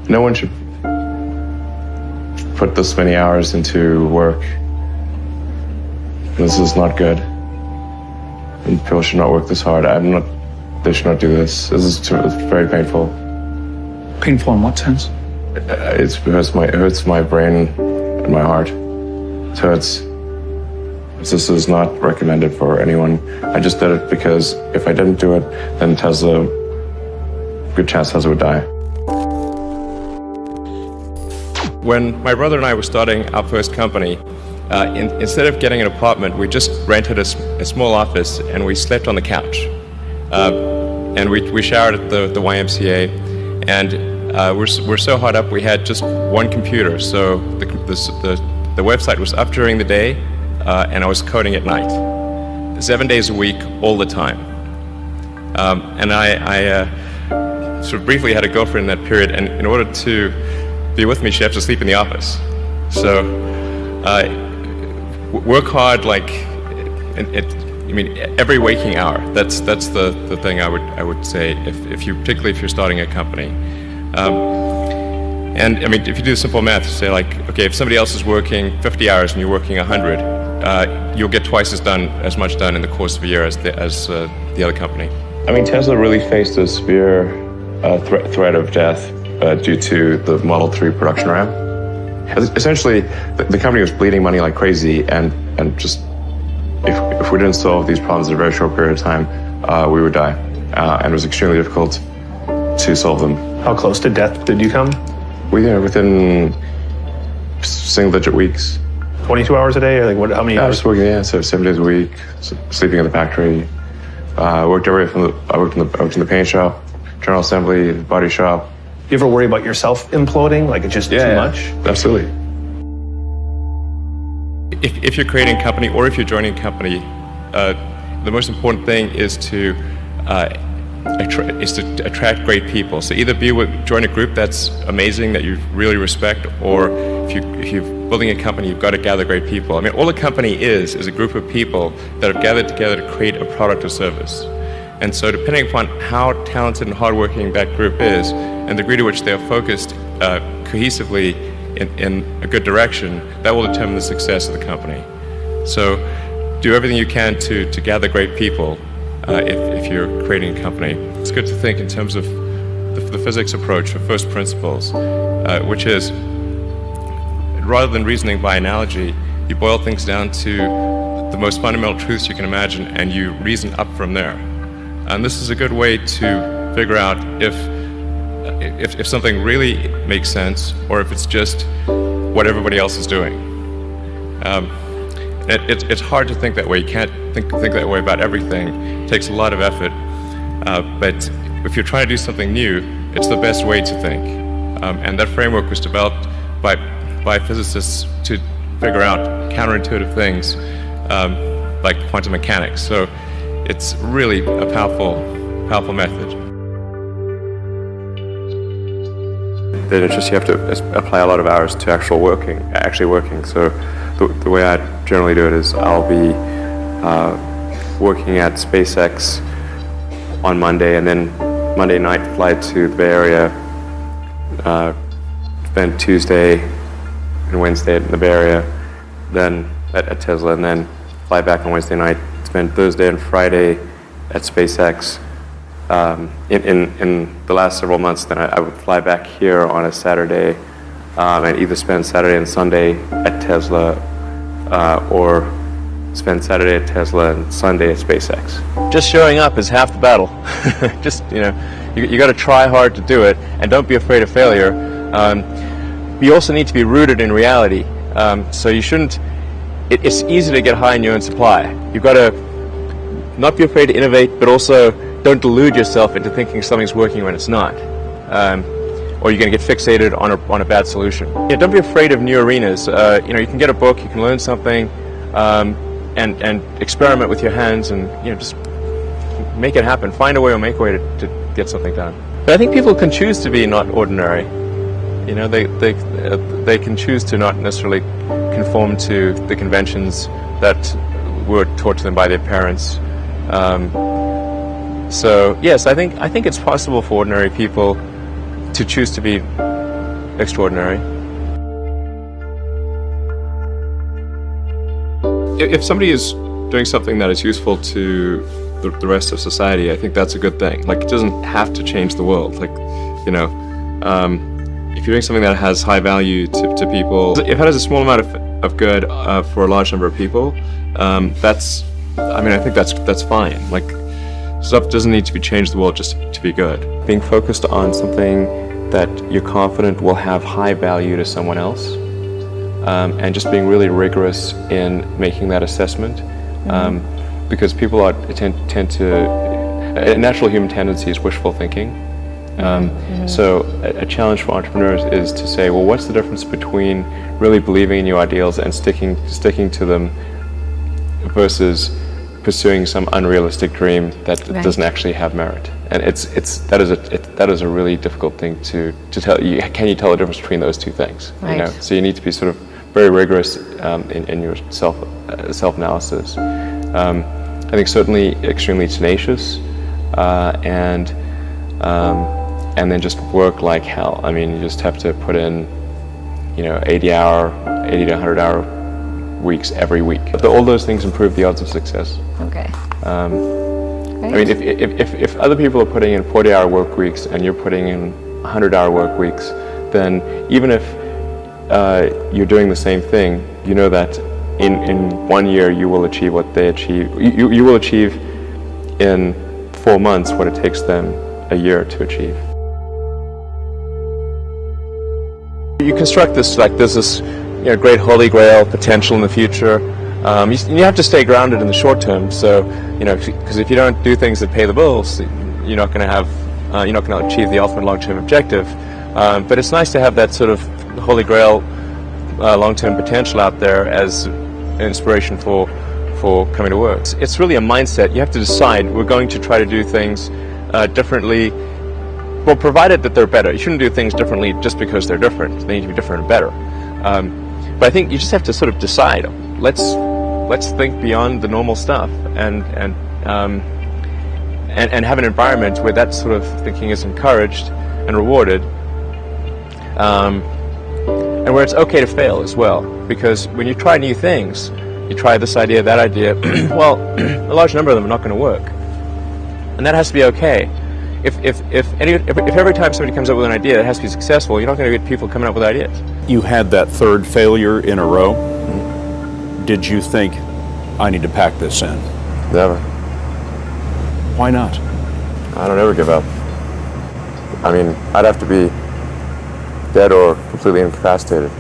No one should put this many hours into work. This is not good. And people should not work this hard. They should not do this. It's very painful. Painful in what sense? It hurts my brain and my heart. It hurts. This is not recommended for anyone. I just did it because if I didn't do it, then Tesla, good chance Tesla would die. When my brother and I were starting our first company, instead of getting an apartment, we just rented a small office and we slept on the couch. And we showered at the YMCA, and we're so hot up we had just one computer. So the website was up during the day, and I was coding at night, 7 days a week, all the time. And I sort of briefly had a girlfriend in that period, and in order to be with me, she had to sleep in the office. So work hard, like every waking hour. That's the thing I would say particularly if you're starting a company. And I mean, if you do simple math, say like, okay, if somebody else is working 50 hours and you're working 100, you'll get twice as much done in the course of a year as the other company. I mean, Tesla really faced a severe threat of death due to the Model 3 production ramp. Essentially, the company was bleeding money like crazy, and just if we didn't solve these problems in a very short period of time, we would die. And it was extremely difficult to solve them. How close to death did you come? Within single-digit weeks. 22 hours a day, or like what? How many I hours? was working, so 7 days a week, sleeping in the factory. I worked in the paint shop, general assembly, body shop. You ever worry about yourself imploding? Like it's just too much? Absolutely. If you're creating a company or if you're joining a company, the most important thing is to attract great people. So either join a group that's amazing that you really respect, or if you're building a company, you've got to gather great people. I mean, all a company is a group of people that have gathered together to create a product or service. And so depending upon how talented and hardworking that group is, and the degree to which they are focused cohesively in a good direction, that will determine the success of the company. So do everything you can to gather great people if you're creating a company. It's good to think in terms of the physics approach, or first principles, which is, rather than reasoning by analogy, you boil things down to the most fundamental truths you can imagine, and you reason up from there. And this is a good way to figure out if something really makes sense, or if it's just what everybody else is doing. It's hard to think that way. You can't think that way about everything. It takes a lot of effort. But if you're trying to do something new, it's the best way to think. And that framework was developed by physicists to figure out counterintuitive things like quantum mechanics. So it's really a powerful method. Then it's just you have to apply a lot of hours to actually working. So the way I generally do it is I'll be working at SpaceX on Monday, and then Monday night fly to the Bay Area, spend Tuesday and Wednesday in the Bay Area, then at Tesla, and then fly back on Wednesday night, spend Thursday and Friday at SpaceX. In the last several months, then I would fly back here on a Saturday and either spend Saturday and Sunday at Tesla or spend Saturday at Tesla and Sunday at SpaceX. Just showing up is half the battle. Just, you got to try hard to do it, and don't be afraid of failure. You also need to be rooted in reality. So you shouldn't, it's easy to get high in your own supply. You've got to not be afraid to innovate, but also don't delude yourself into thinking something's working when it's not. Or you're going to get fixated on a bad solution. Yeah, don't be afraid of new arenas. You can get a book, you can learn something, and experiment with your hands, and just make it happen. Find a way or make a way to get something done. But I think people can choose to be not ordinary. They can choose to not necessarily conform to the conventions that were taught to them by their parents. So yes, I think it's possible for ordinary people to choose to be extraordinary. If somebody is doing something that is useful to the rest of society, I think that's a good thing. Like, it doesn't have to change the world. Like, you know, if you're doing something that has high value to people, if it has a small amount of good for a large number of people, I think that's fine. Like, stuff doesn't need to be changed the world just to be good. Being focused on something that you're confident will have high value to someone else, and just being really rigorous in making that assessment, because people tend to, a natural human tendency is wishful thinking. So a challenge for entrepreneurs is to say, well, what's the difference between really believing in your ideals and sticking to them versus pursuing some unrealistic dream that doesn't actually have merit? And that is a really difficult thing to tell you. Can you tell the difference between those two things? Right. You know? So you need to be sort of very rigorous in your self-analysis. I think certainly extremely tenacious, and then just work like hell. I mean, you just have to put in, 80 to 100 hour weeks every week. But all those things improve the odds of success. Okay. I mean, if other people are putting in 40-hour work weeks and you're putting in 100-hour work weeks, then even if you're doing the same thing, you know that in 1 year you will achieve what they achieve. You will achieve in 4 months what it takes them a year to achieve. You construct this like there's this great holy grail potential in the future. You have to stay grounded in the short term. So because if you don't do things that pay the bills, you're not going to achieve the ultimate long-term objective. But it's nice to have that sort of holy grail long-term potential out there as inspiration for coming to work. It's really a mindset. You have to decide, we're going to try to do things differently, well, provided that they're better. You shouldn't do things differently just because they're different. They need to be different and better. But I think you just have to sort of decide, let's think beyond the normal stuff and have an environment where that sort of thinking is encouraged and rewarded, and where it's okay to fail as well. Because when you try new things, you try this idea, that idea, well, a large number of them are not going to work, and that has to be okay. If every time somebody comes up with an idea that has to be successful, you're not going to get people coming up with ideas. You had that third failure in a row. Did you think, I need to pack this in? Never. Why not? I don't ever give up. I mean, I'd have to be dead or completely incapacitated.